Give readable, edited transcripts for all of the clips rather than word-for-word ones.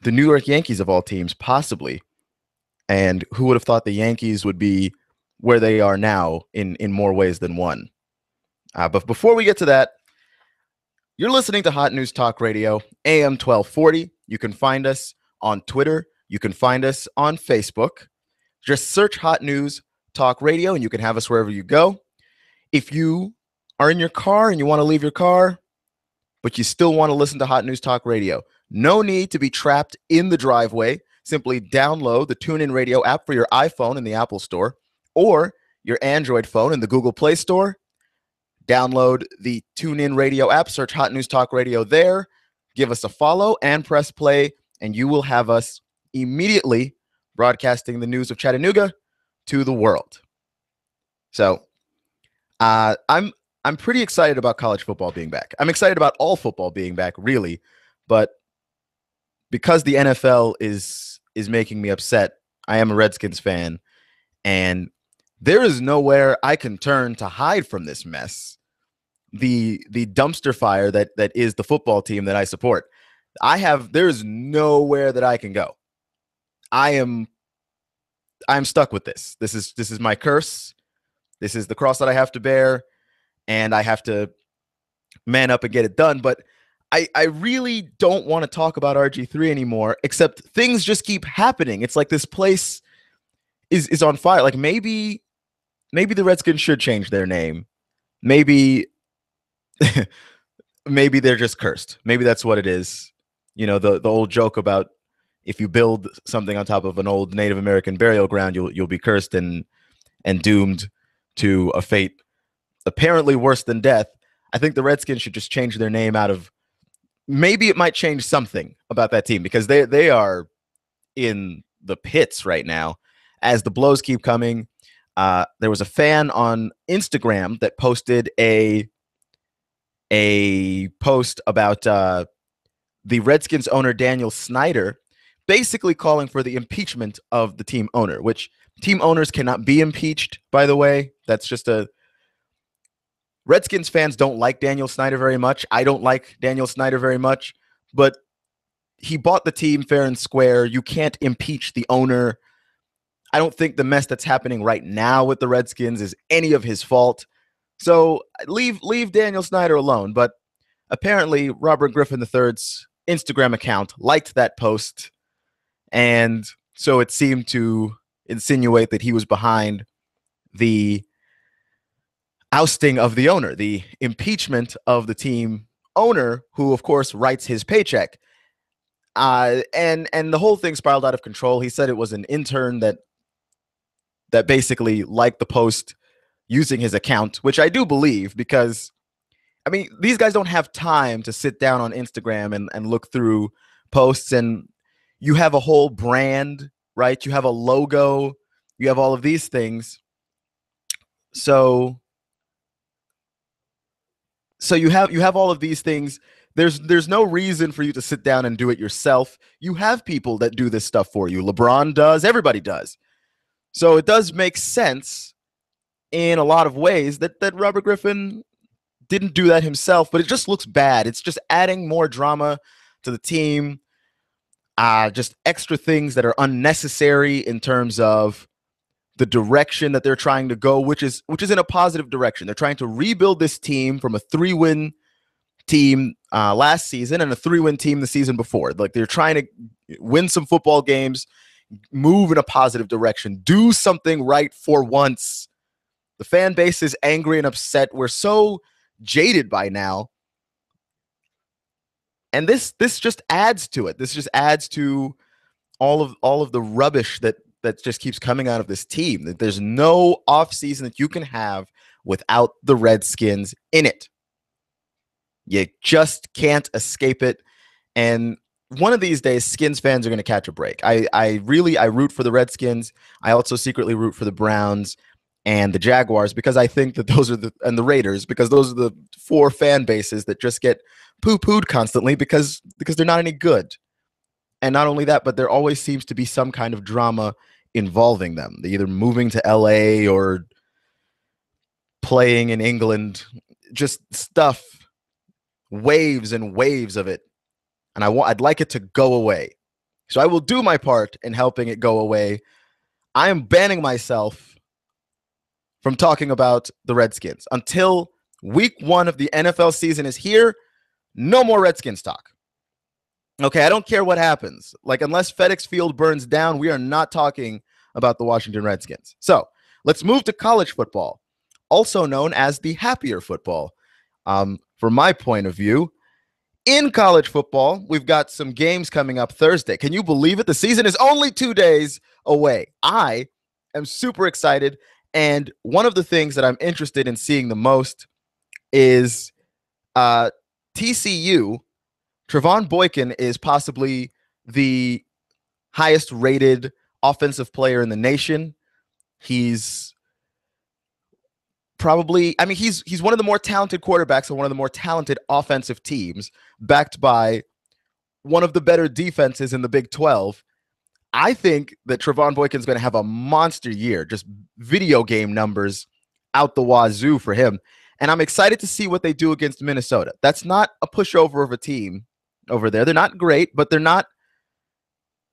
the New York Yankees of all teams, possibly. And who would have thought the Yankees would be where they are now in more ways than one? But before we get to that, you're listening to Hot News Talk Radio, AM 1240. You can find us on Twitter. You can find us on Facebook. Just search Hot News Talk Radio, and you can have us wherever you go. If you are in your car and you want to leave your car, but you still want to listen to Hot News Talk Radio, no need to be trapped in the driveway. Simply download the TuneIn Radio app for your iPhone in the Apple Store or your Android phone in the Google Play Store. Download the TuneIn Radio app, search Hot News Talk Radio there, give us a follow, and press play, and you will have us immediately broadcasting the news of Chattanooga to the world. So I'm pretty excited about college football being back. I'm excited about all football being back, really, but because the NFL is making me upset, I am a Redskins fan, and there is nowhere I can turn to hide from this mess. The dumpster fire that is the football team that I support. There's nowhere that I can go. I'm stuck with this. This is my curse. This is the cross that I have to bear, and I have to man up and get it done. But I really don't want to talk about RG3 anymore, except things just keep happening. It's like this place is on fire. Like maybe the Redskins should change their name. Maybe they're just cursed. Maybe that's what it is. You know, the old joke about if you build something on top of an old Native American burial ground, you'll be cursed and doomed to a fate apparently worse than death. I think the Redskins should just change their name out of, maybe it might change something about that team, because they are in the pits right now as the blows keep coming. There was a fan on Instagram that posted a post about the Redskins owner Daniel Snyder basically calling for the impeachment of the team owner, which team owners cannot be impeached, by the way. That's just Redskins fans don't like Daniel Snyder very much. I don't like Daniel Snyder very much, but he bought the team fair and square. You can't impeach the owner. I don't think the mess that's happening right now with the Redskins is any of his fault. So leave Daniel Snyder alone. But apparently Robert Griffin III's Instagram account liked that post, and so it seemed to insinuate that he was behind the ousting of the owner, the impeachment of the team owner, who of course writes his paycheck. And the whole thing spiraled out of control. He said it was an intern that basically liked the post using his account, which I do believe, because I mean, these guys don't have time to sit down on Instagram and look through posts, and you have a whole brand, right? You have a logo, you have all of these things. So you have all of these things. There's no reason for you to sit down and do it yourself. You have people that do this stuff for you. LeBron does, everybody does. So it does make sense in a lot of ways that Robert Griffin didn't do that himself, but it just looks bad. It's just adding more drama to the team, just extra things that are unnecessary in terms of the direction that they're trying to go, which is in a positive direction. They're trying to rebuild this team from a 3-win team last season and a 3-win team the season before. Like, they're trying to win some football games, move in a positive direction, do something right for once. The fan base is angry and upset. We're so jaded by now. And this just adds to it. This just adds to all of the rubbish that just keeps coming out of this team. There's no offseason that you can have without the Redskins in it. You just can't escape it. And one of these days, Skins fans are going to catch a break. I root for the Redskins. I also secretly root for the Browns and the Jaguars, because I think that those are and the Raiders, because those are the 4 fan bases that just get poo-pooed constantly because they're not any good. And not only that, but there always seems to be some kind of drama involving them. They're either moving to LA or playing in England, just stuff, waves and waves of it. And I'd like it to go away. So I will do my part in helping it go away. I am banning myself from talking about the Redskins until week 1 of the NFL season is here. No more Redskins talk. Okay, I don't care what happens. Like, unless FedEx Field burns down, we are not talking about the Washington Redskins. So let's move to college football, also known as the happier football. From my point of view, in college football, we've got some games coming up Thursday. Can you believe it? The season is only 2 days away. I am super excited. And one of the things that I'm interested in seeing the most is TCU. Trevon Boykin is possibly the highest rated offensive player in the nation. He's probably, I mean, he's one of the more talented quarterbacks on one of the more talented offensive teams, backed by one of the better defenses in the Big 12. I think that Trevon Boykin is going to have a monster year, just video game numbers out the wazoo for him. And I'm excited to see what they do against Minnesota. That's not a pushover of a team over there. They're not great, but they're not,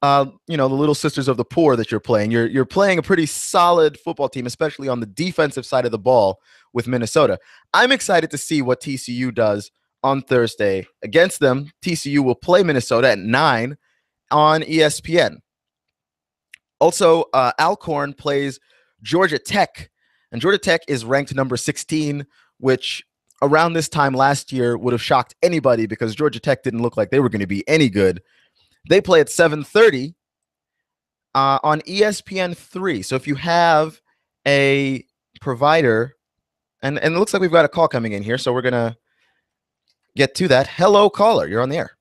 the little sisters of the poor that you're playing. You're playing a pretty solid football team, especially on the defensive side of the ball with Minnesota. I'm excited to see what TCU does on Thursday against them. TCU will play Minnesota at 9 on ESPN. Also, Alcorn plays Georgia Tech, and Georgia Tech is ranked number 16, which around this time last year would have shocked anybody because Georgia Tech didn't look like they were going to be any good. They play at 7:30 on ESPN3. So if you have a provider, and it looks like we've got a call coming in here, so we're going to get to that. Hello, caller. You're on the air.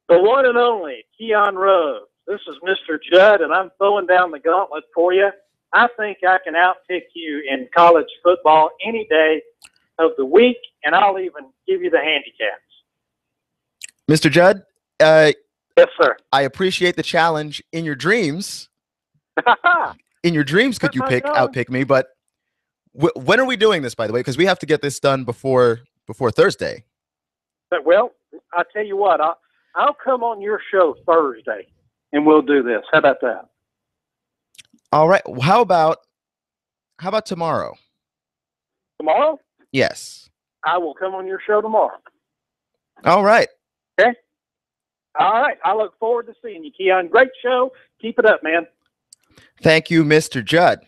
The one and only Keon Rose. This is Mr. Judd, and I'm throwing down the gauntlet for you. I think I can outpick you in college football any day of the week, and I'll even give you the handicaps. Mr. Judd, yes, sir. I appreciate the challenge. In your dreams, could you outpick me? But when are we doing this, by the way? Because we have to get this done before Thursday. Well, I'll tell you what. I'll come on your show Thursday, and we'll do this. How about that? All right. How about tomorrow? Tomorrow? Yes. I will come on your show tomorrow. All right. Okay. All right. I look forward to seeing you, Keon. Great show. Keep it up, man. Thank you, Mr. Judd.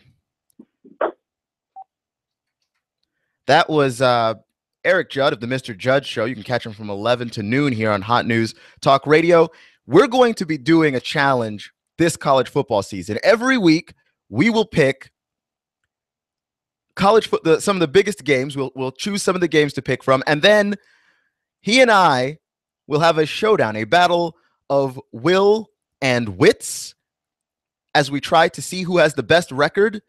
That was Eric Judd of the Mr. Judd Show. You can catch him from 11 to noon here on Hot News Talk Radio. We're going to be doing a challenge this college football season. Every week, we will pick some of the biggest games. We'll choose some of the games to pick from, and then he and I will have a showdown, a battle of will and wits, as we try to see who has the best record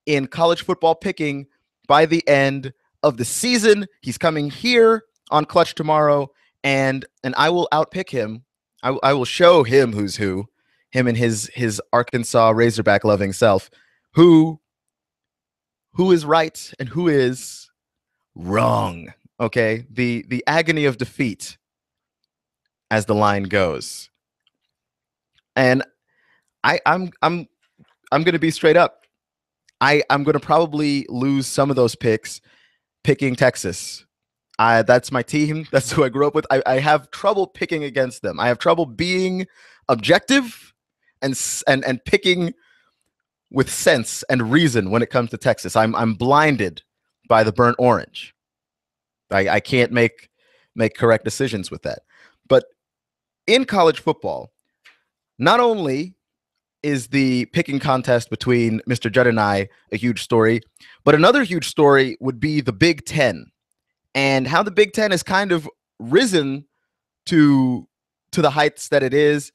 in college football picking by the end of the season. He's coming here on Clutch tomorrow, and I will outpick him. I will show him who's who, him and his Arkansas Razorback loving self, who is right and who is wrong. Okay, the agony of defeat, as the line goes. And I'm going to be straight up. I'm going to probably lose some of those picks picking Texas. That's my team. That's who I grew up with. I have trouble picking against them. I have trouble being objective and picking with sense and reason when it comes to Texas. I'm blinded by the burnt orange. I can't make correct decisions with that. But in college football, not only is the picking contest between Mr. Judd and I a huge story, but another huge story would be the Big Ten and how the Big Ten has kind of risen to the heights that it is.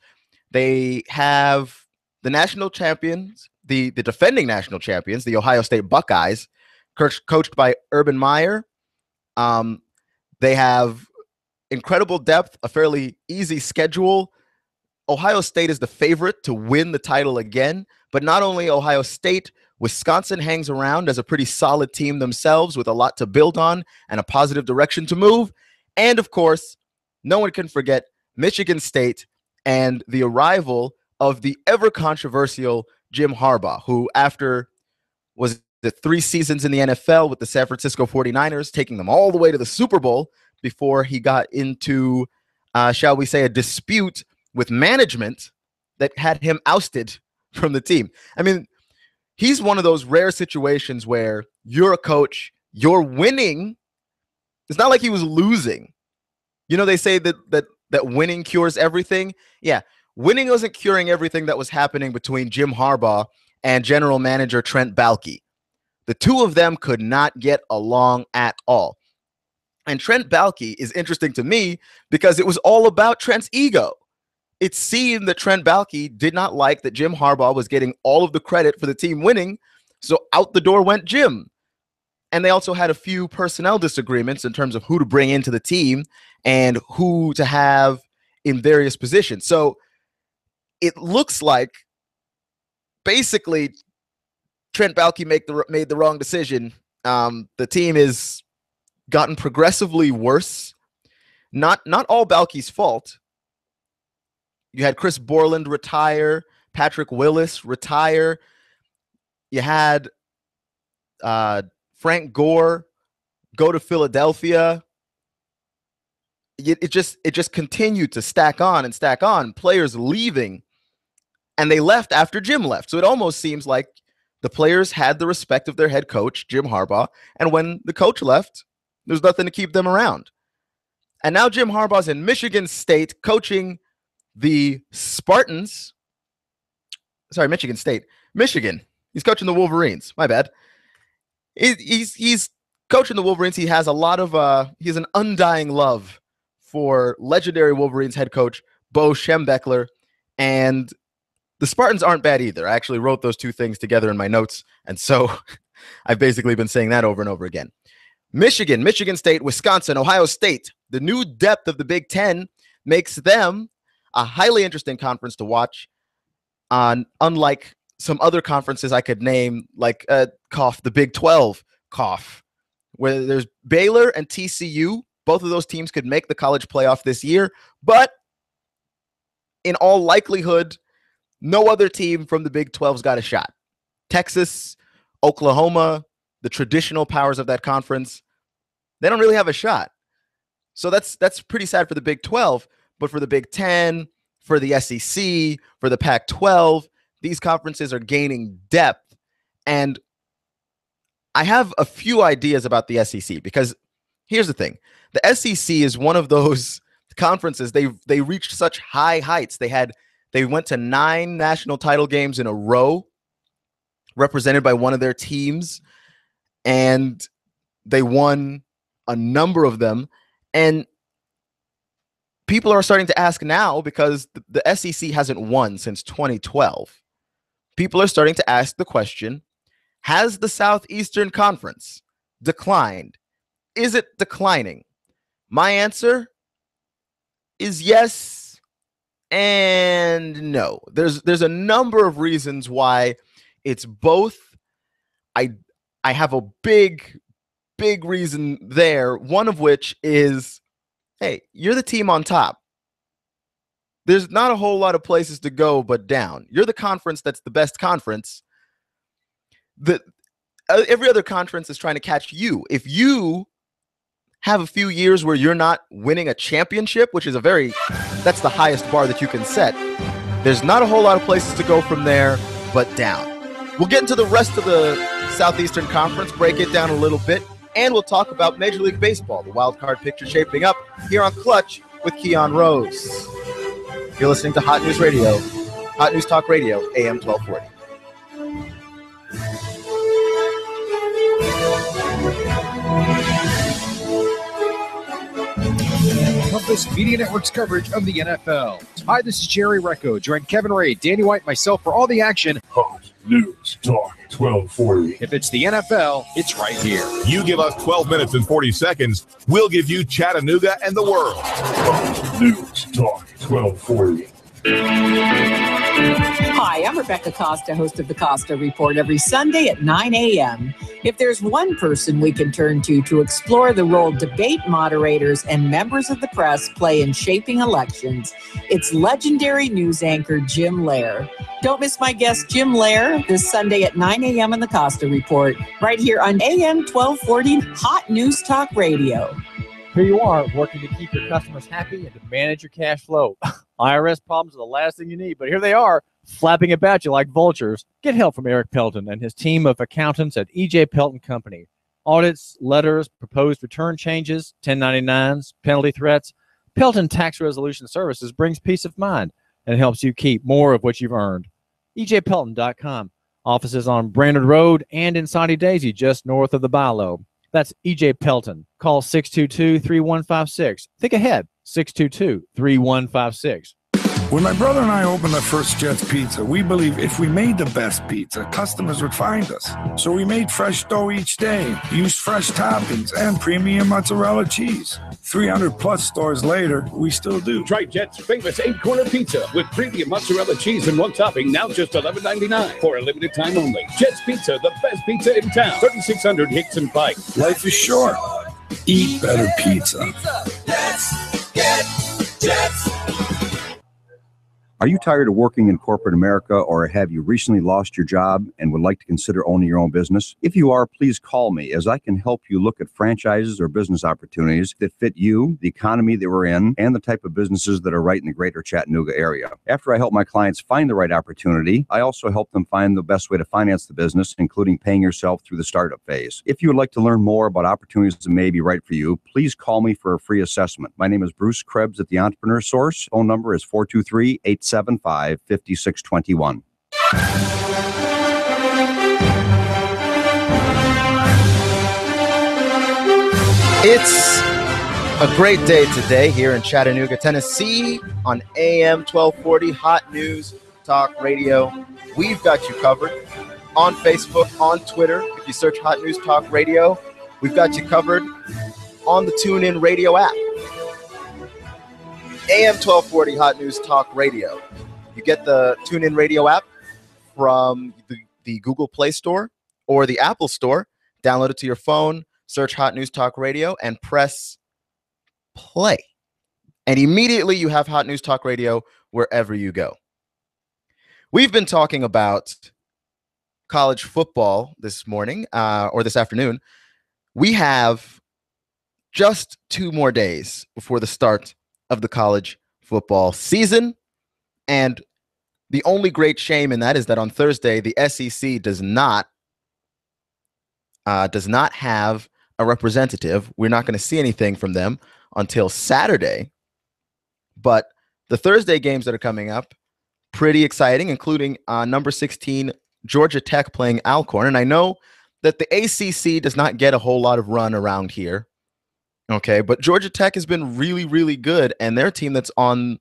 They have the national champions, the defending national champions, the Ohio State Buckeyes, coached by Urban Meyer. They have incredible depth, a fairly easy schedule. Ohio State is the favorite to win the title again, but not only Ohio State, Wisconsin hangs around as a pretty solid team themselves with a lot to build on and a positive direction to move. And of course, no one can forget Michigan State and the arrival of the ever controversial Jim Harbaugh, who after was the 3 seasons in the NFL with the San Francisco 49ers, taking them all the way to the Super Bowl before he got into, shall we say, a dispute with management that had him ousted from the team. I mean, he's one of those rare situations where you're a coach, you're winning. It's not like he was losing. You know, they say that winning cures everything. Yeah, winning wasn't curing everything that was happening between Jim Harbaugh and general manager Trent Baalke. The two of them could not get along at all. And Trent Baalke is interesting to me because it was all about Trent's ego. It seemed that Trent Baalke did not like that Jim Harbaugh was getting all of the credit for the team winning, so out the door went Jim. And they also had a few personnel disagreements in terms of who to bring into the team and who to have in various positions. So it looks like basically Trent Baalke made the wrong decision. The team has gotten progressively worse. Not all Baalke's fault. You had Chris Borland retire, Patrick Willis retire. You had Frank Gore go to Philadelphia. It just continued to stack on, players leaving, and they left after Jim left. So it almost seems like the players had the respect of their head coach, Jim Harbaugh, and when the coach left, there's nothing to keep them around. And now Jim Harbaugh's in Michigan State coaching the Spartans. Sorry, Michigan State. Michigan. He's coaching the Wolverines. My bad. He's coaching the Wolverines. He has a lot of he has an undying love for legendary Wolverines head coach Bo Schembechler, and the Spartans aren't bad either. I actually wrote those two things together in my notes, and so I've basically been saying that over and over again. Michigan, Michigan State, Wisconsin, Ohio State. The new depth of the Big Ten makes them a highly interesting conference to watch. Unlike some other conferences I could name, like the Big 12, where there's Baylor and TCU. Both of those teams could make the college playoff this year, but in all likelihood, no other team from the Big 12's got a shot. Texas, Oklahoma, the traditional powers of that conference, they don't really have a shot. So that's pretty sad for the Big 12, but for the Big 10, for the SEC, for the Pac-12, these conferences are gaining depth. And I have a few ideas about the SEC because here's the thing. The SEC is one of those conferences. They reached such high heights. They went to 9 national title games in a row represented by one of their teams, and they won a number of them. And people are starting to ask now, because the SEC hasn't won since 2012. People are starting to ask the question, has the Southeastern Conference declined? Is it declining? My answer is yes and no. There's a number of reasons why it's both. I have a big reason there, one of which is, hey, you're the team on top. There's not a whole lot of places to go but down. You're the conference that's the best conference. Every other conference is trying to catch you. If you have a few years where you're not winning a championship, which is that's the highest bar that you can set, there's not a whole lot of places to go from there but down. We'll get into the rest of the Southeastern Conference, break it down a little bit, and we'll talk about Major League Baseball, the wild card picture shaping up here on Clutch with Keon Rose. You're listening to Hot News Radio, Hot News Talk Radio, AM 1240. Compass Media Network's coverage of the NFL. Hi, this is Jerry Recco. Join Kevin Ray, Danny White, myself for all the action. Hot News Talk 1240. If it's the NFL, it's right here. You give us 12 minutes and 40 seconds, we'll give you Chattanooga and the world. Hot News Talk 1240. Hi, I'm Rebecca Costa, host of the Costa Report, every Sunday at 9 a.m. If there's one person we can turn to explore the role debate moderators and members of the press play in shaping elections, it's legendary news anchor Jim Lehrer. Don't miss my guest Jim Lehrer this Sunday at 9 a.m. in the Costa Report, right here on AM 1240 Hot News Talk Radio. Here you are, working to keep your customers happy and to manage your cash flow. IRS problems are the last thing you need, but here they are, flapping about you like vultures. Get help from Eric Pelton and his team of accountants at E.J. Pelton Company. Audits, letters, proposed return changes, 1099s, penalty threats. Pelton Tax Resolution Services brings peace of mind and helps you keep more of what you've earned. EJPelton.com. Offices on Brainerd Road and in Saudi Daisy, just north of the Bilo. That's E.J. Pelton. Call 622-3156. Think ahead, 622-3156. When my brother and I opened our first Jets Pizza, we believed if we made the best pizza, customers would find us. So we made fresh dough each day, used fresh toppings, and premium mozzarella cheese. 300-plus stores later, we still do. Try Jet's famous 8-corner pizza with premium mozzarella cheese and one topping, now just $11.99 for a limited time only. Jet's Pizza, the best pizza in town. 3600 Hickson Pike. Life is short. Eat better pizza. Let's get Jets. Are you tired of working in corporate America, or have you recently lost your job and would like to consider owning your own business? If you are, please call me, as I can help you look at franchises or business opportunities that fit you, the economy that we're in, and the type of businesses that are right in the greater Chattanooga area. After I help my clients find the right opportunity, I also help them find the best way to finance the business, including paying yourself through the startup phase. If you would like to learn more about opportunities that may be right for you, please call me for a free assessment. My name is Bruce Krebs at the Entrepreneur Source. Phone number is 423-875-5621. It's a great day today here in Chattanooga, Tennessee on AM 1240 Hot News Talk Radio. We've got you covered on Facebook, on Twitter. If you search Hot News Talk Radio, we've got you covered on the TuneIn Radio app. AM 1240 Hot News Talk Radio. You get the TuneIn Radio app from the Google Play Store or the Apple Store. Download it to your phone, search Hot News Talk Radio, and press play. And immediately you have Hot News Talk Radio wherever you go. We've been talking about college football this morning or this afternoon. We have just 2 more days before the start of the college football season. And the only great shame in that is that on Thursday, the SEC does not have a representative. We're not going to see anything from them until Saturday. But the Thursday games that are coming up, pretty exciting, including number 16, Georgia Tech playing Alcorn. And I know that the ACC does not get a whole lot of run around here. Okay, but Georgia Tech has been really, really good, and their team that's on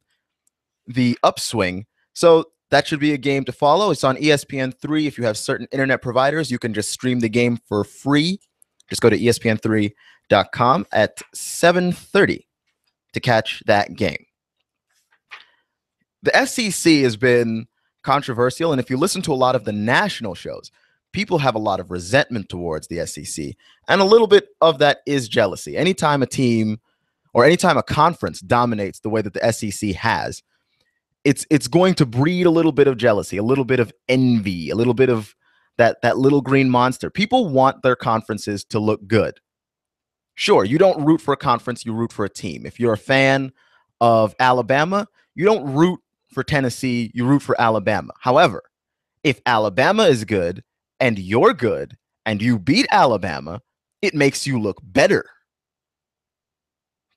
the upswing. So that should be a game to follow. It's on ESPN3. If you have certain internet providers, you can just stream the game for free. Just go to ESPN3.com at 7:30 to catch that game. The SEC has been controversial, and if you listen to a lot of the national shows, people have a lot of resentment towards the SEC, and a little bit of that is jealousy. Anytime a team or anytime a conference dominates the way that the SEC has, it's going to breed a little bit of jealousy, a little bit of envy, a little bit of that little green monster. People want their conferences to look good. Sure, you don't root for a conference, you root for a team. If you're a fan of Alabama, you don't root for Tennessee, you root for Alabama. However, if Alabama is good and you're good and you beat Alabama, it makes you look better.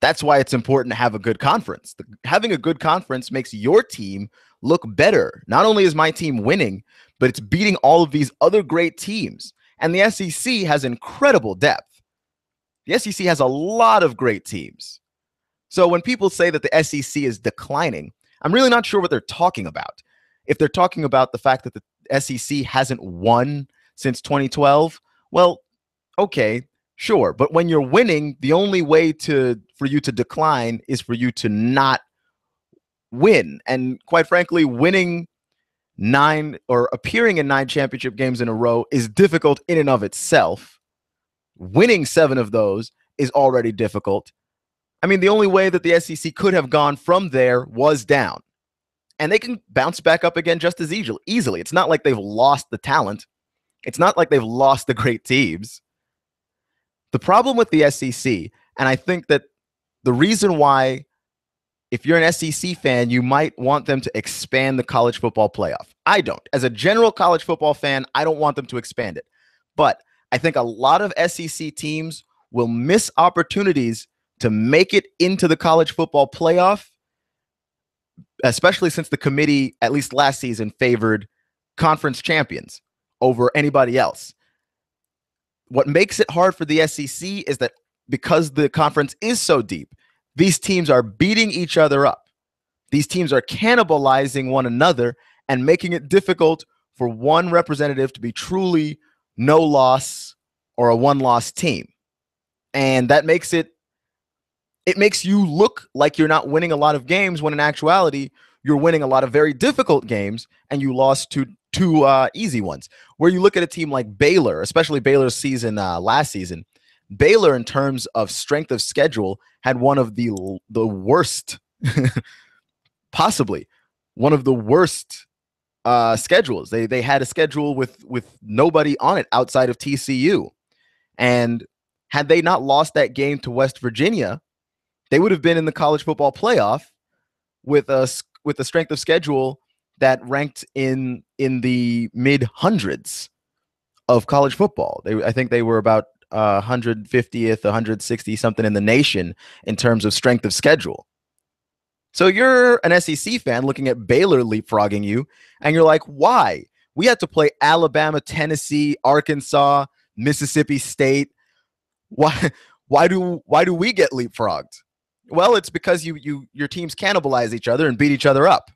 That's why it's important to have a good conference. Having a good conference makes your team look better. Not only is my team winning, but it's beating all of these other great teams. And the SEC has incredible depth. The SEC has a lot of great teams. So when people say that the SEC is declining, I'm really not sure what they're talking about. If they're talking about the fact that the SEC hasn't won since 2012, well, okay, sure. But when you're winning, the only way for you to decline is for you to not win. And quite frankly, winning 9 or appearing in 9 championship games in a row is difficult in and of itself. winning 7 of those is already difficult. I mean, the only way that the SEC could have gone from there was down. And they can bounce back up again just as easily. It's not like they've lost the talent. It's not like they've lost the great teams. The problem with the SEC, and I think that the reason why, if you're an SEC fan, you might want them to expand the college football playoff. I don't. As a general college football fan, I don't want them to expand it. But I think a lot of SEC teams will miss opportunities to make it into the college football playoff, especially since the committee, at least last season, favored conference champions over anybody else. What makes it hard for the SEC is that because the conference is so deep, these teams are beating each other up. These teams are cannibalizing one another and making it difficult for one representative to be truly no loss or a one-loss team. And that makes it makes you look like you're not winning a lot of games when in actuality you're winning a lot of very difficult games and you lost two easy ones. Where you look at a team like Baylor, especially Baylor's season last season, Baylor in terms of strength of schedule had one of the worst, possibly one of the worst schedules. They had a schedule with nobody on it outside of TCU, and had they not lost that game to West Virginia, they would have been in the college football playoff with a strength of schedule that ranked in the mid hundreds of college football. I think they were about 150th, 160 something in the nation in terms of strength of schedule. So you're an SEC fan looking at Baylor leapfrogging you, and you're like, why? We had to play Alabama, Tennessee, Arkansas, Mississippi State. Why do we get leapfrogged? Well, it's because your teams cannibalize each other and beat each other up.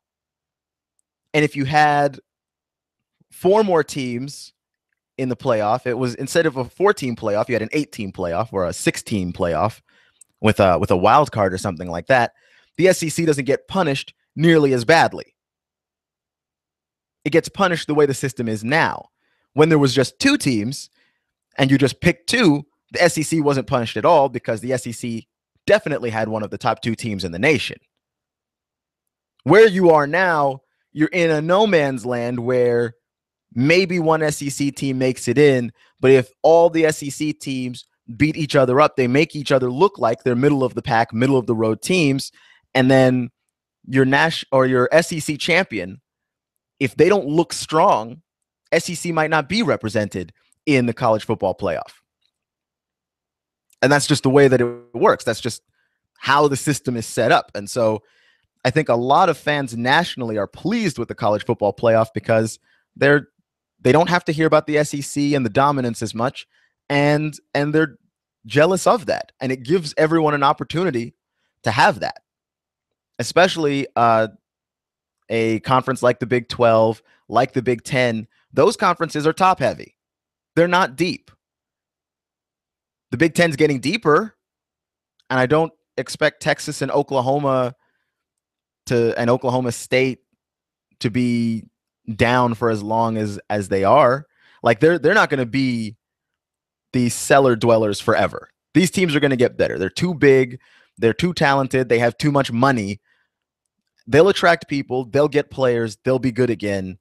And if you had 4 more teams in the playoff, it was, instead of a 4-team playoff, you had an 8-team playoff or a 6-team playoff with a wild card or something like that. The SEC doesn't get punished nearly as badly. It gets punished the way the system is now. When there was just 2 teams and you just picked 2, the SEC wasn't punished at all because the SEC definitely had one of the top 2 teams in the nation. Where you are now, you're in a no man's land where maybe one SEC team makes it in, but if all the SEC teams beat each other up, they make each other look like they're middle of the pack, middle of the road teams, and then your SEC champion, if they don't look strong, SEC might not be represented in the college football playoff. And that's just the way that it works. That's just how the system is set up. And so I think a lot of fans nationally are pleased with the college football playoff because they don't have to hear about the SEC and the dominance as much, and they're jealous of that. And it gives everyone an opportunity to have that, especially a conference like the Big 12, like the Big 10. Those conferences are top heavy. They're not deep. The Big 10's getting deeper, and I don't expect Texas and Oklahoma and Oklahoma State to be down for as long as they are. Like they're not going to be the cellar dwellers forever. These teams are going to get better. They're too big. They're too talented. They have too much money. They'll attract people. They'll get players. They'll be good again.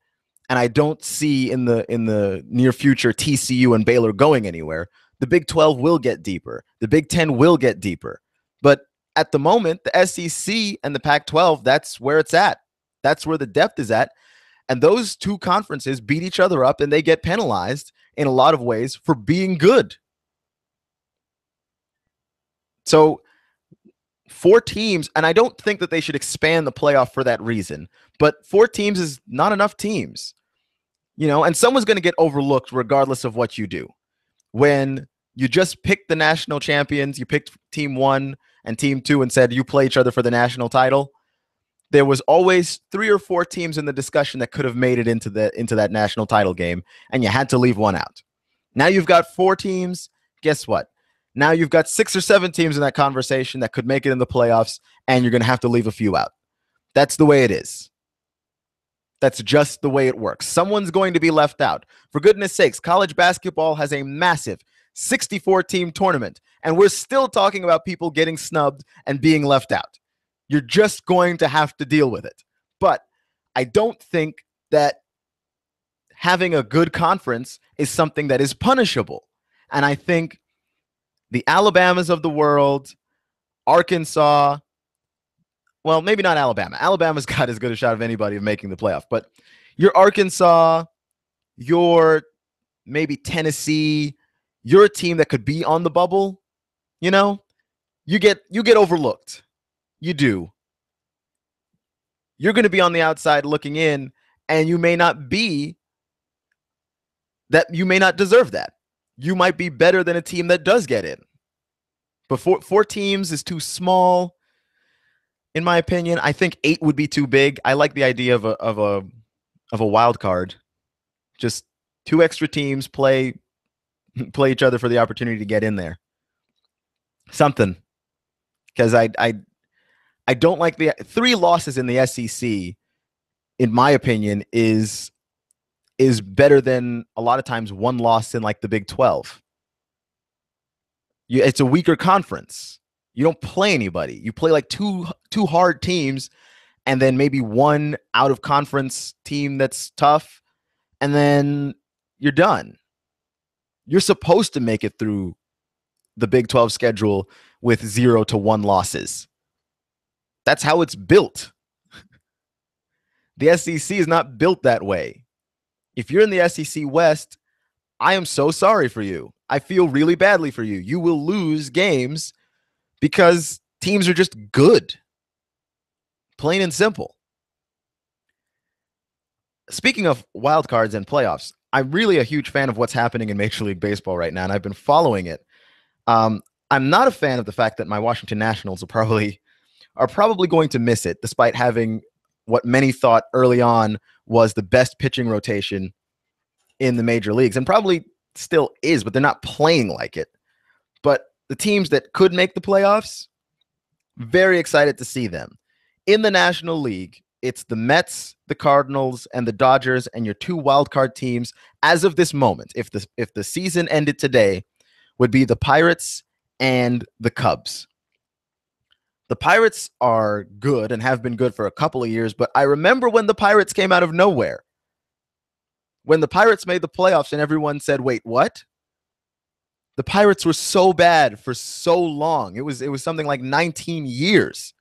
And I don't see in the near future TCU and Baylor going anywhere. The Big 12 will get deeper. The Big 10 will get deeper. But at the moment, the SEC and the Pac-12, that's where it's at. That's where the depth is at. And those 2 conferences beat each other up, and they get penalized in a lot of ways for being good. So 4 teams, and I don't think that they should expand the playoff for that reason, but 4 teams is not enough teams. And someone's going to get overlooked regardless of what you do. When you just picked the national champions, you picked team 1 and team 2 and said you play each other for the national title, there was always 3 or 4 teams in the discussion that could have made it into that national title game, and you had to leave one out. Now you've got 4 teams. Guess what? Now you've got 6 or 7 teams in that conversation that could make it in the playoffs, and you're going to have to leave a few out. That's the way it is. That's just the way it works. Someone's going to be left out. For goodness sakes, college basketball has a massive 64-team tournament, and we're still talking about people getting snubbed and being left out. You're just going to have to deal with it. But I don't think that having a good conference is something that is punishable. And I think the Alabamas of the world, Arkansas, well, maybe not Alabama. Alabama's got as good a shot of anybody of making the playoff. But your Arkansas, your maybe Tennessee, you're a team that could be on the bubble, you know, you get overlooked. You do. You're going to be on the outside looking in, and you may not deserve that. You might be better than a team that does get in. But four teams is too small, in my opinion. I think 8 would be too big. I like the idea of a wild card. Just 2 extra teams play each other for the opportunity to get in there. Something. Because I don't like the 3 losses in the SEC, in my opinion, is better than a lot of times 1 loss in like the Big 12. It's a weaker conference. You don't play anybody. You play like two hard teams, and then maybe 1 out of conference team that's tough, and then you're done. You're supposed to make it through the Big 12 schedule with 0 to 1 losses. That's how it's built. The SEC is not built that way. If you're in the SEC West, I am so sorry for you. I feel really badly for you. You will lose games because teams are just good. Plain and simple. Speaking of wild cards and playoffs, I'm really a huge fan of what's happening in Major League Baseball right now, and I've been following it. I'm not a fan of the fact that my Washington Nationals are probably going to miss it, despite having what many thought early on was the best pitching rotation in the major leagues, and probably still is, but they're not playing like it. But the teams that could make the playoffs, very excited to see them. In the National League, it's the Mets, the Cardinals, and the Dodgers, and your 2 wildcard teams as of this moment. If the season ended today, would be the Pirates and the Cubs. The Pirates are good and have been good for a couple of years, but I remember when the Pirates came out of nowhere. When the Pirates made the playoffs and everyone said, wait, what? The Pirates were so bad for so long. It was something like 19 years.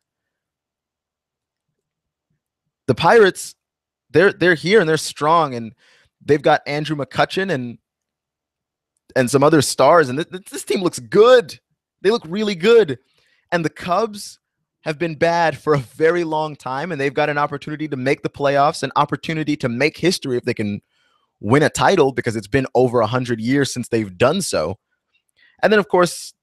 The Pirates, they're here and they're strong, and they've got Andrew McCutchen and some other stars, and this team looks good. They look really good. And the Cubs have been bad for a very long time, and they've got an opportunity to make the playoffs, an opportunity to make history if they can win a title, because it's been over 100 years since they've done so. And then, of course,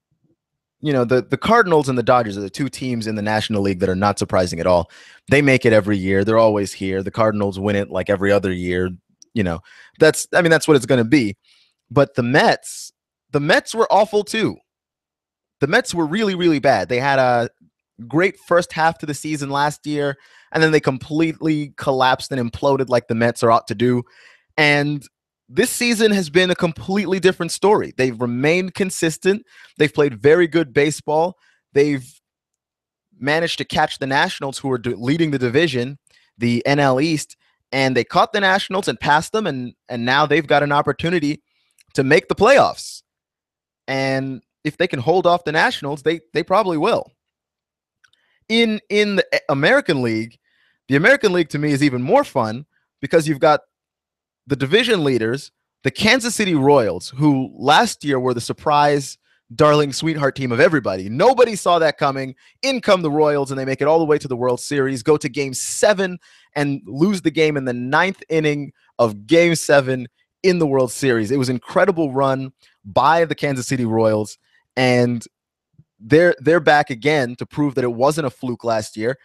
you know, the Cardinals and the Dodgers are the 2 teams in the National League that are not surprising at all. They make it every year. They're always here. The Cardinals win it like every other year. You know, that's what it's going to be. But the Mets were awful too. The Mets were really, really bad. They had a great first half to the season last year, and then they completely collapsed and imploded like the Mets are ought to do. And this season has been a completely different story. They've remained consistent. They've played very good baseball. They've managed to catch the Nationals, who are leading the division, the NL East, and they caught the Nationals and passed them, and now they've got an opportunity to make the playoffs. And if they can hold off the Nationals, they probably will. In the American League to me is even more fun, because you've got the division leaders, the Kansas City Royals, who last year were the surprise, darling, sweetheart team of everybody. Nobody saw that coming. In come the Royals, and they make it all the way to the World Series, go to Game 7 and lose the game in the 9th inning of Game 7 in the World Series. It was an incredible run by the Kansas City Royals, and they're back again to prove that it wasn't a fluke last year.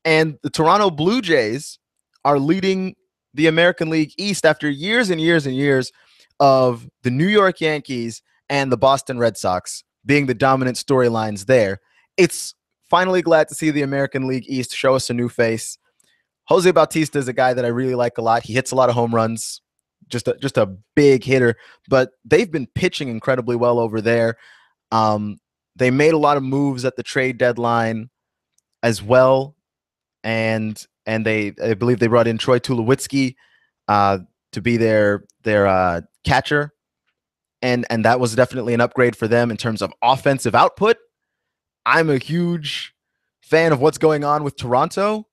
And the Toronto Blue Jays are leading the American League East after years and years and years of the New York Yankees and the Boston Red Sox being the dominant storylines there. It's finally glad to see the American League East show us a new face. Jose Bautista is a guy that I really like a lot. He hits a lot of home runs, just a big hitter. But they've been pitching incredibly well over there. They made a lot of moves at the trade deadline as well, and I believe they brought in Troy Tulowitzki to be their catcher, and that was definitely an upgrade for them in terms of offensive output. I'm a huge fan of what's going on with Toronto.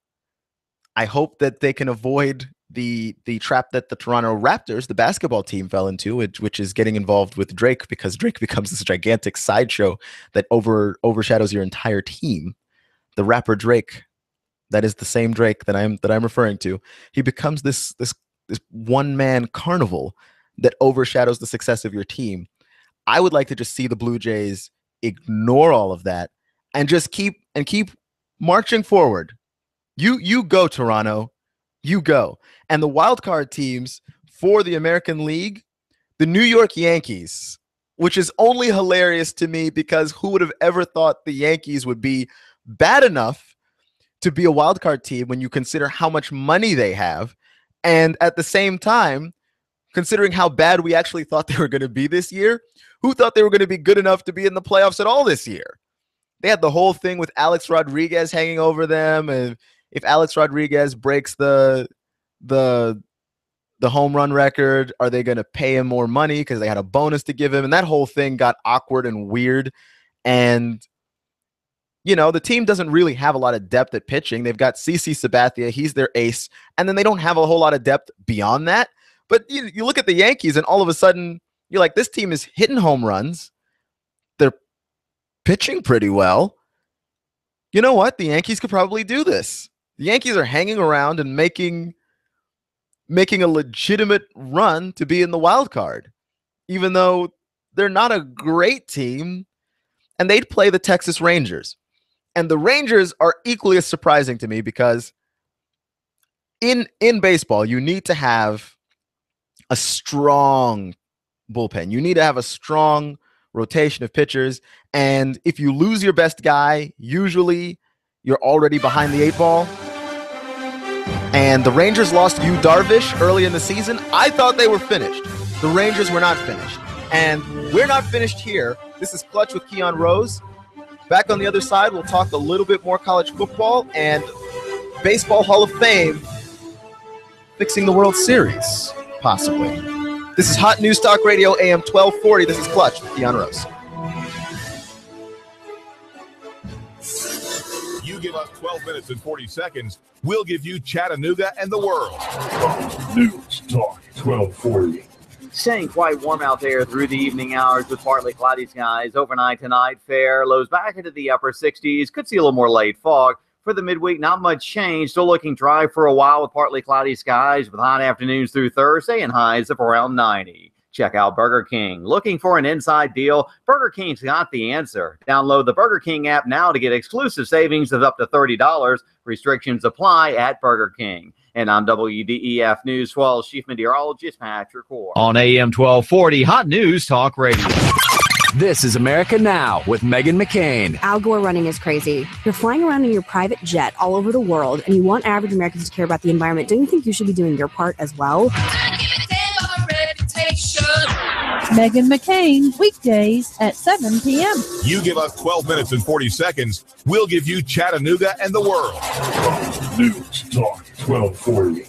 I hope that they can avoid the trap that the Toronto Raptors, the basketball team, fell into, which is getting involved with Drake, because Drake becomes this gigantic sideshow that overshadows your entire team. The rapper Drake, that is the same Drake that I'm referring to. He becomes this one-man carnival that overshadows the success of your team. I would like to just see the Blue Jays ignore all of that and just keep marching forward. You go, Toronto. You go. And the wild card teams for the American League, the New York Yankees, which is only hilarious to me because who would have ever thought the Yankees would be bad enough to be a wild card team when you consider how much money they have, and at the same time, considering how bad we actually thought they were going to be this year. Who thought they were going to be good enough to be in the playoffs at all this year? They had the whole thing with Alex Rodriguez hanging over them, and if Alex Rodriguez breaks the home run record, are they going to pay him more money because they had a bonus to give him? And that whole thing got awkward and weird. And the team doesn't really have a lot of depth at pitching. They've got CC Sabathia, he's their ace, and then they don't have a whole lot of depth beyond that. But you look at the Yankees, and all of a sudden you're like, this team is hitting home runs. They're pitching pretty well. You know what? The Yankees could probably do this. The Yankees are hanging around and making a legitimate run to be in the wild card, even though they're not a great team, and they'd play the Texas Rangers. And the Rangers are equally as surprising to me because in baseball, you need to have a strong bullpen. You need to have a strong rotation of pitchers. And if you lose your best guy, usually you're already behind the 8 ball. And the Rangers lost Yu Darvish early in the season. I thought they were finished. The Rangers were not finished. And we're not finished here. This is Clutch with Keon Rose. Back on the other side, we'll talk a little bit more college football and Baseball Hall of Fame fixing the World Series, possibly. This is Hot News Talk Radio, AM 1240. This is Clutch with Keon Rose. You give us 12 minutes and 40 seconds, we'll give you Chattanooga and the world. News Talk 1240. Staying quite warm out there through the evening hours with partly cloudy skies. Overnight tonight, fair. Lows back into the upper 60s. Could see a little more late fog. For the midweek, not much change. Still looking dry for a while with partly cloudy skies with hot afternoons through Thursday and highs of around 90. Check out Burger King. Looking for an inside deal? Burger King's got the answer. Download the Burger King app now to get exclusive savings of up to $30. Restrictions apply at Burger King. And I'm WDEF News 12 Chief Meteorologist Patrick Orr. On AM 1240, Hot News Talk Radio. This is America Now with Meghan McCain. Al Gore running is crazy. You're flying around in your private jet all over the world, and you want average Americans to care about the environment. Don't you think you should be doing your part as well? Meghan McCain, weekdays at 7 p.m. You give us 12 minutes and 40 seconds, we'll give you Chattanooga and the world. News Talk 1240.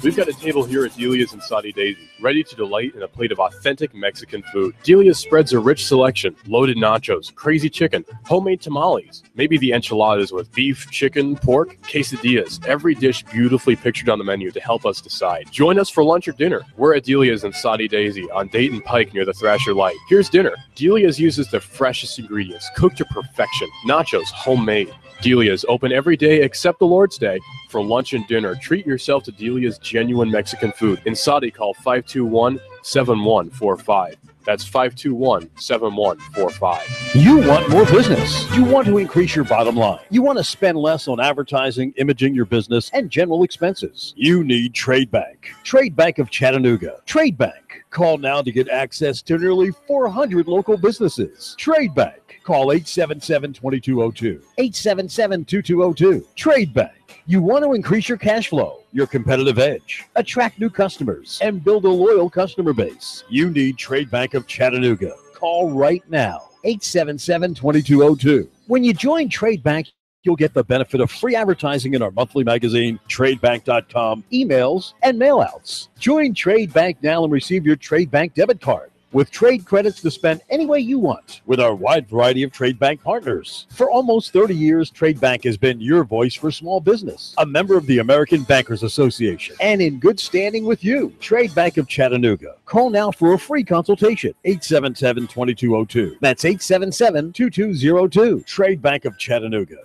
We've got a table here at Delia's and Saudi Daisy, ready to delight in a plate of authentic Mexican food. Delia's spreads a rich selection, loaded nachos, crazy chicken, homemade tamales, maybe the enchiladas with beef, chicken, pork, quesadillas. Every dish beautifully pictured on the menu to help us decide. Join us for lunch or dinner. We're at Delia's and Saudi Daisy on Dayton Pike near the Thrasher Light. Here's dinner. Delia's uses the freshest ingredients, cooked to perfection. Nachos, homemade. Delia's open every day except the Lord's Day. For lunch and dinner, treat yourself to Delia's genuine Mexican food. In Saudi, call 521-7145. That's 521-7145. You want more business. You want to increase your bottom line. You want to spend less on advertising, imaging your business, and general expenses. You need Trade Bank. Trade Bank of Chattanooga. Trade Bank. Call now to get access to nearly 400 local businesses. Trade Bank. Call 877-2202. 877-2202. Trade Bank. You want to increase your cash flow, your competitive edge, attract new customers, and build a loyal customer base. You need Trade Bank of Chattanooga. Call right now, 877-2202. When you join Trade Bank, you'll get the benefit of free advertising in our monthly magazine, tradebank.com, emails, and mailouts. Join Trade Bank now and receive your Trade Bank debit card with trade credits to spend any way you want with our wide variety of Trade Bank partners. For almost 30 years, Trade Bank has been your voice for small business, a member of the American Bankers Association, and in good standing with you. Trade Bank of Chattanooga. Call now for a free consultation, 877-2202. That's 877-2202. Trade Bank of Chattanooga.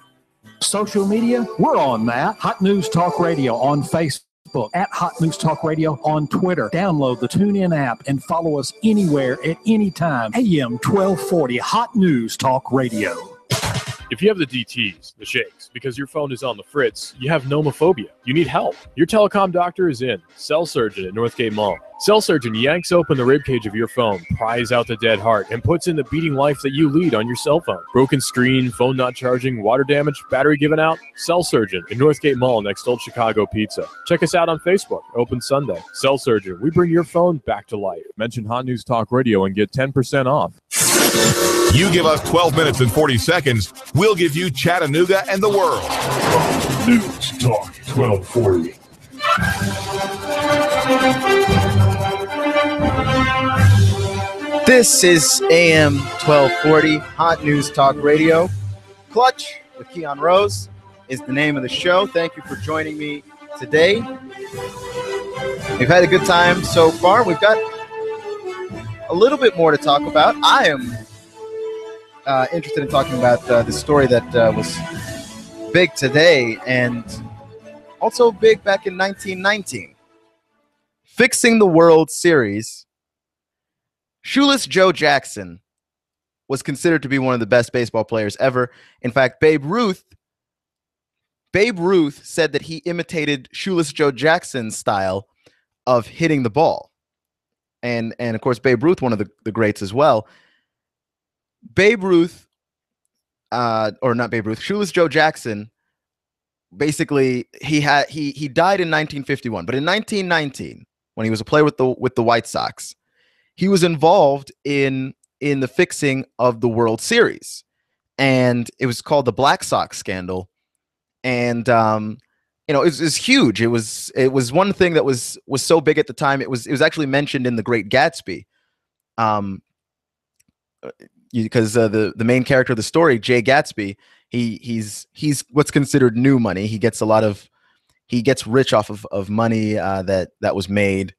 Social media, we're on that. Hot News Talk Radio on Facebook, at Hot News Talk Radio on Twitter. Download the TuneIn app and follow us anywhere at any time. AM 1240, Hot News Talk Radio. If you have the DTs, the shakes, because your phone is on the fritz, you have nomophobia. You need help. Your telecom doctor is in. Cell Surgeon at Northgate Mall. Cell Surgeon yanks open the ribcage of your phone, pries out the dead heart, and puts in the beating life that you lead on your cell phone. Broken screen, phone not charging, water damage, battery given out? Cell Surgeon at Northgate Mall next to Old Chicago Pizza. Check us out on Facebook. Open Sunday. Cell Surgeon. We bring your phone back to life. Mention Hot News Talk Radio and get 10% off. You give us 12 minutes and 40 seconds, we'll give you Chattanooga and the world. News Talk 1240. This is AM 1240, Hot News Talk Radio. Clutch with Keon Rose is the name of the show. Thank you for joining me today. We've had a good time so far. We've got a little bit more to talk about. I am interested in talking about the story that was big today and also big back in 1919. Fixing the World Series. Shoeless Joe Jackson was considered to be one of the best baseball players ever. In fact, Babe Ruth said that he imitated Shoeless Joe Jackson's style of hitting the ball. And of course, Babe Ruth, one of the greats as well. Babe Ruth, or not Babe Ruth, Shoeless Joe Jackson, basically he died in 1951, but in 1919, when he was a player with the White Sox, he was involved in the fixing of the World Series, and it was called the Black Sox scandal. And it was huge. It was one thing that was so big at the time. It was actually mentioned in The Great Gatsby, because the main character of the story, Jay Gatsby, he's what's considered new money. He gets rich off of money that was made,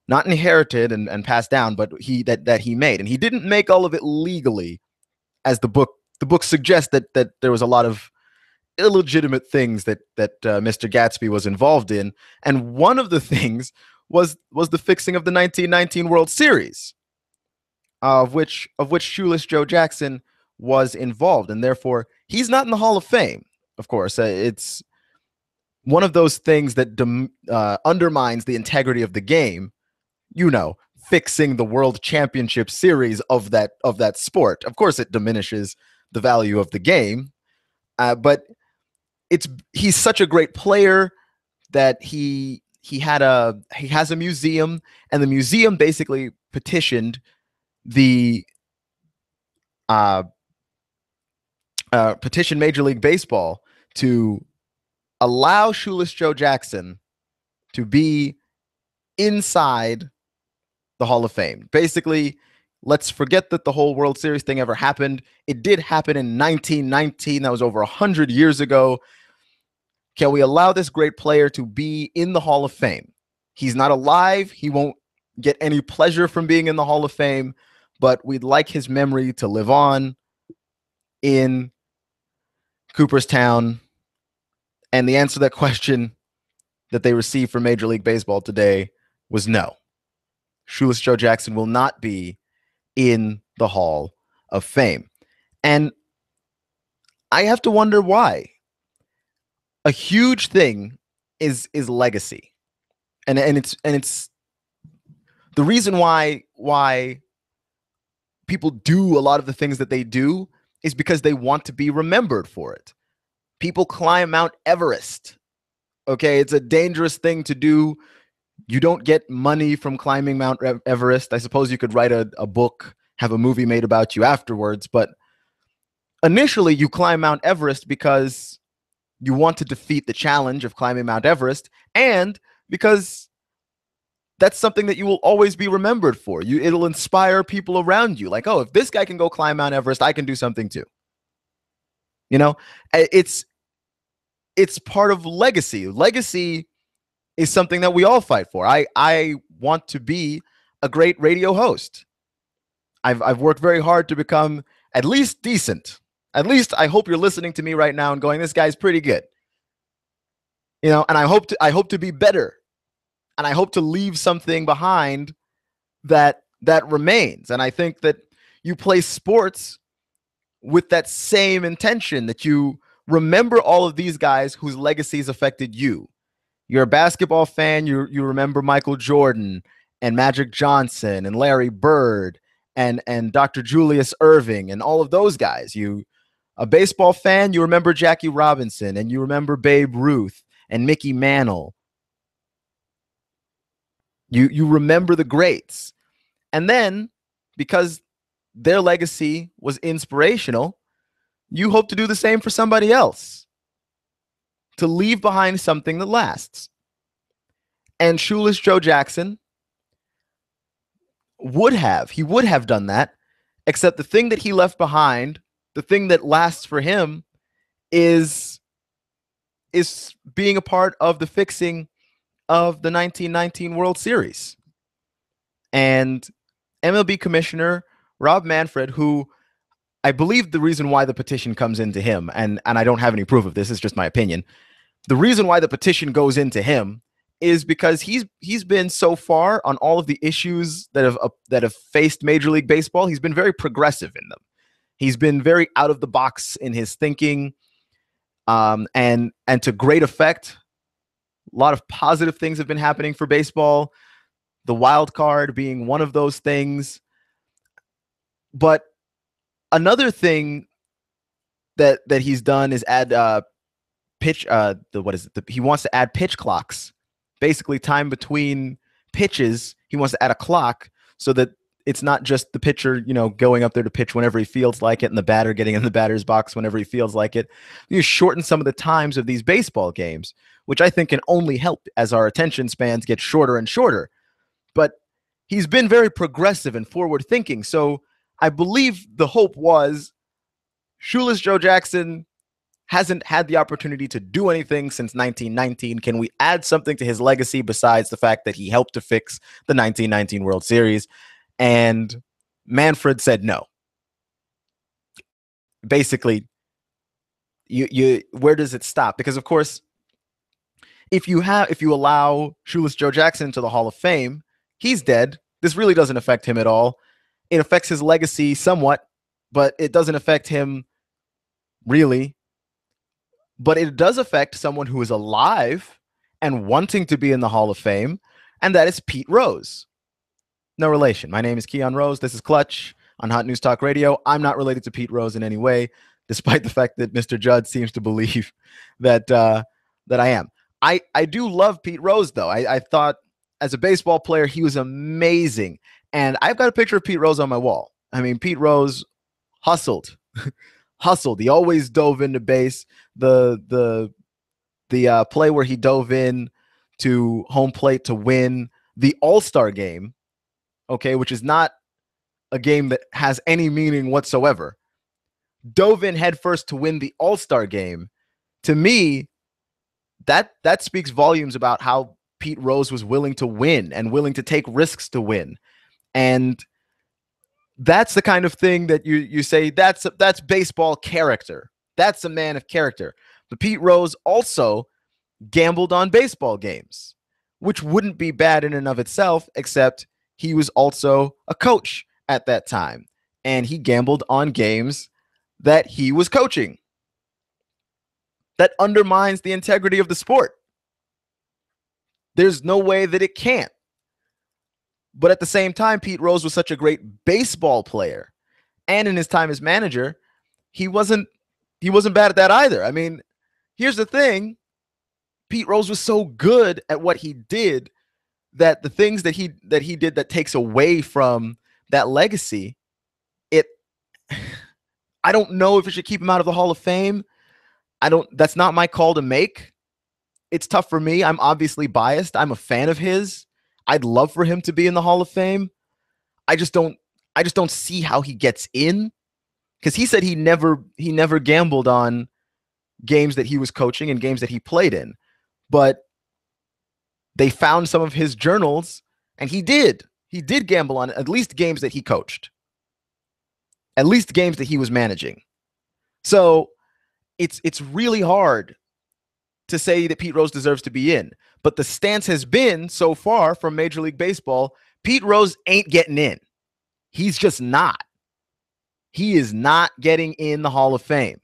not inherited and passed down, but that he made, and he didn't make all of it legally, as the book suggests that there was a lot of illegitimate things that Mr. Gatsby was involved in, and one of the things was the fixing of the 1919 World Series, of which Shoeless Joe Jackson was involved, and therefore he's not in the Hall of Fame. Of course, it's one of those things that undermines the integrity of the game. Fixing the World Championship Series of that sport. Of course, it diminishes the value of the game, but he's such a great player that he has a museum, and the museum basically petitioned petitioned Major League Baseball to allow Shoeless Joe Jackson to be inside the Hall of Fame. Basically, let's forget that the whole World Series thing ever happened. It did happen in 1919. That was over 100 years ago. Can we allow this great player to be in the Hall of Fame? He's not alive. He won't get any pleasure from being in the Hall of Fame, but we'd like his memory to live on in Cooperstown. And the answer to that question that they received from Major League Baseball today was no. Shoeless Joe Jackson will not be in the Hall of Fame. And I have to wonder why. A huge thing is legacy. And it's the reason why people do a lot of the things that they do is because they want to be remembered for it. People climb Mount Everest Okay, it's a dangerous thing to do. You don't get money from climbing Mount Everest. I suppose you could write a book, have a movie made about you afterwards, but initially you climb Mount Everest because you want to defeat the challenge of climbing Mount Everest, and because that's something that you will always be remembered for. It'll inspire people around you. Like, oh, if this guy can go climb Mount Everest, I can do something too. You know, it's part of legacy. Legacy is something that we all fight for. I want to be a great radio host. I've worked very hard to become at least decent. At least I hope you're listening to me right now and going, this guy's pretty good. You know, and I hope to be better. And I hope to leave something behind that remains. And I think that you play sports with that same intention, that you remember all of these guys whose legacies affected you. You're a basketball fan, you remember Michael Jordan and Magic Johnson and Larry Bird and Dr. Julius Erving and all of those guys. A baseball fan, you remember Jackie Robinson and you remember Babe Ruth and Mickey Mantle. You remember the greats. And then, because their legacy was inspirational, you hope to do the same for somebody else, to leave behind something that lasts. And Shoeless Joe Jackson would have done that, except the thing that he left behind, the thing that lasts for him, is being a part of the fixing of the 1919 World Series. And MLB Commissioner Rob Manfred, who I believe the reason why the petition comes into him, and I don't have any proof of this, it's just my opinion. The reason why the petition goes into him is because he's been so far on all of the issues that have faced Major League Baseball. He's been very progressive in them. He's been very out of the box in his thinking, and to great effect. A lot of positive things have been happening for baseball, the wild card being one of those things. But another thing that he's done is add he wants to add pitch clocks, basically time between pitches. He wants to add a clock so that it's not just the pitcher, going up there to pitch whenever he feels like it and the batter getting in the batter's box whenever he feels like it. You shorten some of the times of these baseball games, which I think can only help as our attention spans get shorter and shorter. But he's been very progressive and forward thinking. So I believe the hope was Shoeless Joe Jackson hasn't had the opportunity to do anything since 1919. Can we add something to his legacy besides the fact that he helped to fix the 1919 World Series? And Manfred said no. Basically, you where does it stop? Because of course, if you allow Shoeless Joe Jackson to the Hall of Fame, he's dead. This really doesn't affect him at all. It affects his legacy somewhat, but it doesn't affect him really. But it does affect someone who is alive and wanting to be in the Hall of Fame, and that is Pete Rose. No relation. My name is Keon Rose. This is Clutch on Hot News Talk Radio. I'm not related to Pete Rose in any way, despite the fact that Mr. Judd seems to believe that I am. I do love Pete Rose, though. I thought as a baseball player, he was amazing. And I've got a picture of Pete Rose on my wall. I mean, Pete Rose hustled. He always dove into base. The play where he dove in to home plate to win the All-Star game, okay, which is not a game that has any meaning whatsoever, dove in headfirst to win the All-Star game. To me, that speaks volumes about how Pete Rose was willing to win and willing to take risks to win. And that's the kind of thing that you say that's baseball character. That's a man of character. But Pete Rose also gambled on baseball games, which wouldn't be bad in and of itself, except he was also a coach at that time, and he gambled on games that he was coaching. That undermines the integrity of the sport. There's no way that it can't. But at the same time, Pete Rose was such a great baseball player, and in his time as manager, he wasn't bad at that either. I mean, here's the thing. Pete Rose was so good at what he did that the things that he did that takes away from that legacy, I don't know if it should keep him out of the Hall of Fame. That's not my call to make. It's tough for me. I'm obviously biased. I'm a fan of his. I'd love for him to be in the Hall of Fame. I just don't see how he gets in, because he said he never gambled on games that he was coaching and games that he played in. But they found some of his journals, and he did gamble on at least games that he coached, at least games that he was managing. So it's really hard to say that Pete Rose deserves to be in. But the stance has been so far from Major League Baseball, Pete Rose ain't getting in. He's just not. He is not getting in the Hall of Fame.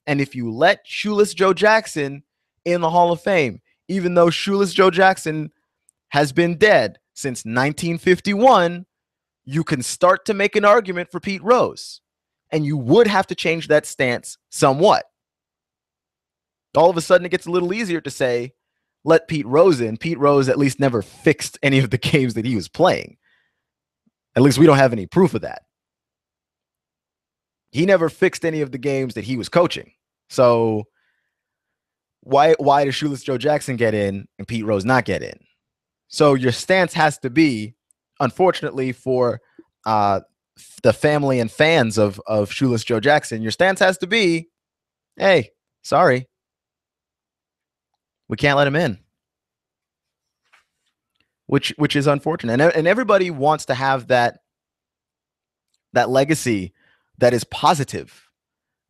And if you let Shoeless Joe Jackson in the Hall of Fame, even though Shoeless Joe Jackson has been dead since 1951, you can start to make an argument for Pete Rose. And you would have to change that stance somewhat. All of a sudden, it gets a little easier to say, let Pete Rose in. Pete Rose at least never fixed any of the games that he was playing. At least we don't have any proof of that. He never fixed any of the games that he was coaching. So why does Shoeless Joe Jackson get in and Pete Rose not get in? So your stance has to be, unfortunately for the family and fans of Shoeless Joe Jackson, your stance has to be, hey, sorry, we can't let him in. Which is unfortunate. And everybody wants to have that legacy that is positive.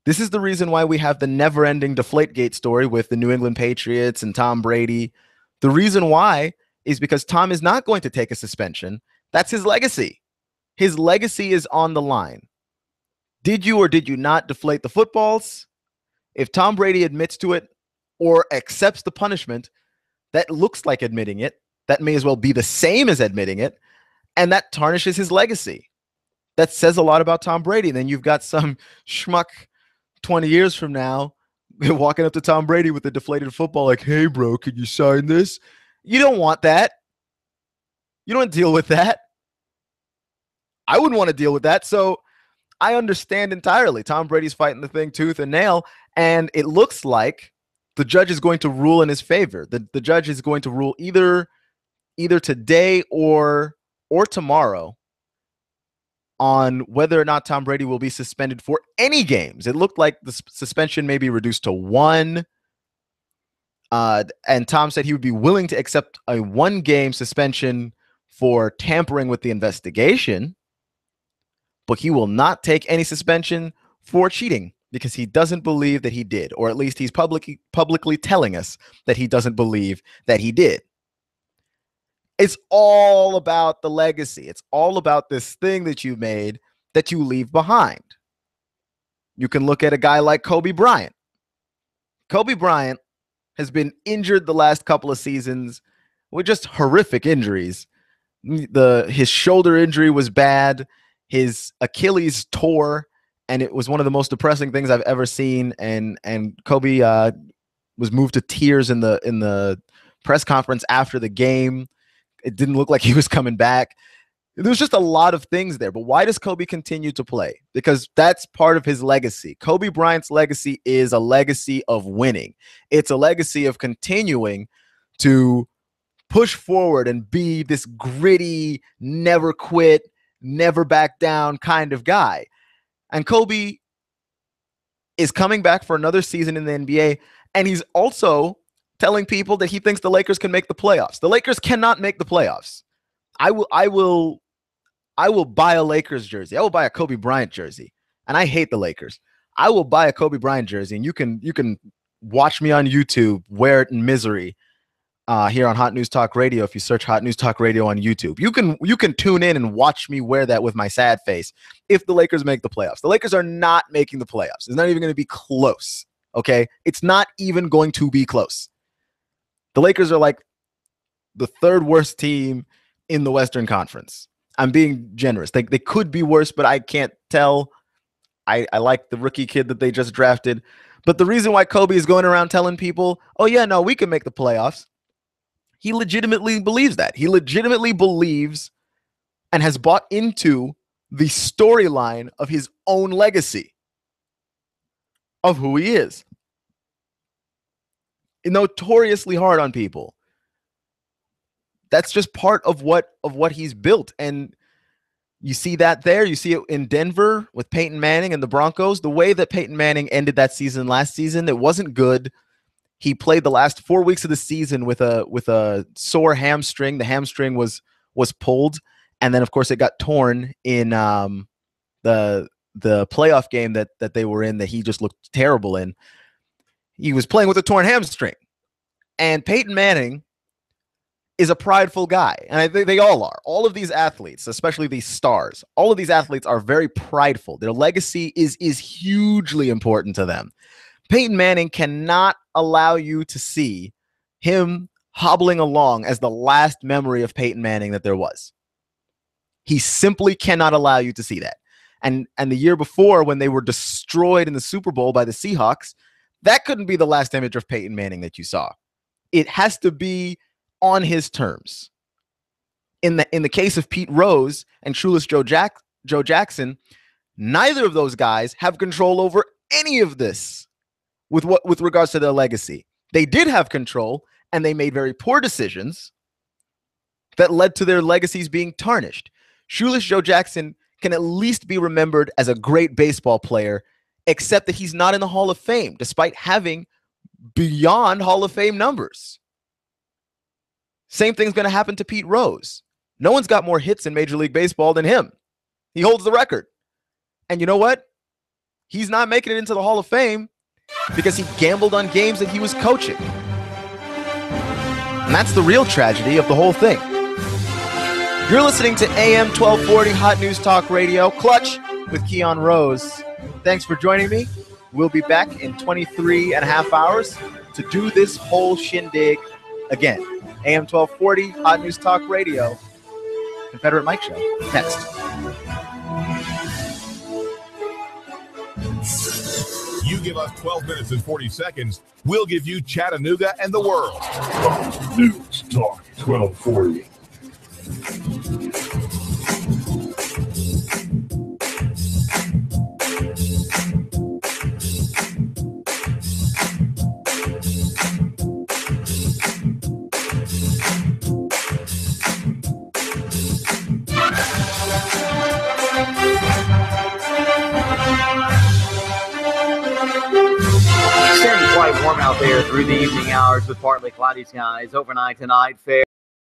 This is the reason why we have the never-ending Deflategate story with the New England Patriots and Tom Brady. The reason why is because Tom is not going to take a suspension. That's his legacy. His legacy is on the line. Did you or did you not deflate the footballs? If Tom Brady admits to it or accepts the punishment, that looks like admitting it. That may as well be the same as admitting it. And that tarnishes his legacy. That says a lot about Tom Brady. And then you've got some schmuck 20 years from now walking up to Tom Brady with a deflated football like, hey, bro, can you sign this? You don't want that. You don't deal with that. I wouldn't want to deal with that. So I understand entirely. Tom Brady's fighting the thing tooth and nail. And it looks like the judge is going to rule in his favor. The judge is going to rule either today or tomorrow on whether or not Tom Brady will be suspended for any games. It looked like the suspension may be reduced to one. And Tom said he would be willing to accept a 1-game suspension for tampering with the investigation, but he will not take any suspension for cheating because he doesn't believe that he did, or at least he's publicly telling us that he doesn't believe that he did. It's all about the legacy. It's all about this thing that you made that you leave behind. You can look at a guy like Kobe Bryant. Kobe Bryant has been injured the last couple of seasons with just horrific injuries. His shoulder injury was bad. His Achilles tore, and it was one of the most depressing things I've ever seen. And Kobe was moved to tears in the press conference after the game. It didn't look like he was coming back. There was just a lot of things there. But why does Kobe continue to play? Because that's part of his legacy. Kobe Bryant's legacy is a legacy of winning. It's a legacy of continuing to push forward and be this gritty, never quit, never back down kind of guy. And Kobe is coming back for another season in the NBA. And he's also telling people that he thinks the Lakers can make the playoffs. The Lakers cannot make the playoffs. I will buy a Lakers jersey. I will buy a Kobe Bryant jersey. And I hate the Lakers. I will buy a Kobe Bryant jersey, and you can watch me on YouTube wear it in misery here on Hot News Talk Radio. If you search Hot News Talk Radio on YouTube, you can tune in and watch me wear that with my sad face if the Lakers make the playoffs. The Lakers are not making the playoffs. It's not even going to be close. Okay? It's not even going to be close. The Lakers are like the third worst team in the Western Conference. I'm being generous. They could be worse, but I can't tell. I like the rookie kid that they just drafted. But the reason why Kobe is going around telling people, oh, yeah, no, we can make the playoffs, he legitimately believes that. He legitimately believes and has bought into the storyline of his own legacy, of who he is. Notoriously hard on people. That's just part of what he's built. And you see that there. You see it in Denver with Peyton Manning and the Broncos. The way that Peyton Manning ended that season last season, it wasn't good. He played the last 4 weeks of the season with a sore hamstring. The hamstring was pulled, and then of course it got torn in the playoff game that they were in, that he just looked terrible in. He was playing with a torn hamstring. And Peyton Manning is a prideful guy. And I think they all are. All of these athletes, especially these stars, all of these athletes are very prideful. Their legacy is hugely important to them. Peyton Manning cannot allow you to see him hobbling along as the last memory of Peyton Manning that there was. He simply cannot allow you to see that. And the year before, when they were destroyed in the Super Bowl by the Seahawks, that couldn't be the last image of Peyton Manning that you saw. It has to be on his terms. In the case of Pete Rose and Shoeless Joe Jackson, neither of those guys have control over any of this with regards to their legacy. They did have control, and they made very poor decisions that led to their legacies being tarnished. Shoeless Joe Jackson can at least be remembered as a great baseball player, except that he's not in the Hall of Fame, despite having beyond Hall of Fame numbers. Same thing's going to happen to Pete Rose. No one's got more hits in Major League Baseball than him. He holds the record. And you know what? He's not making it into the Hall of Fame because he gambled on games that he was coaching. And that's the real tragedy of the whole thing. You're listening to AM 1240 Hot News Talk Radio, Clutch with Keon Rose. Thanks for joining me. We'll be back in 23 and a half hours to do this whole shindig again. AM 1240 Hot News Talk Radio, Confederate Mike Show. Next. You give us 12 minutes and 40 seconds, we'll give you Chattanooga and the world. News Talk 1240. Staying quite warm out there through the evening hours with partly cloudy skies. Overnight tonight, fair.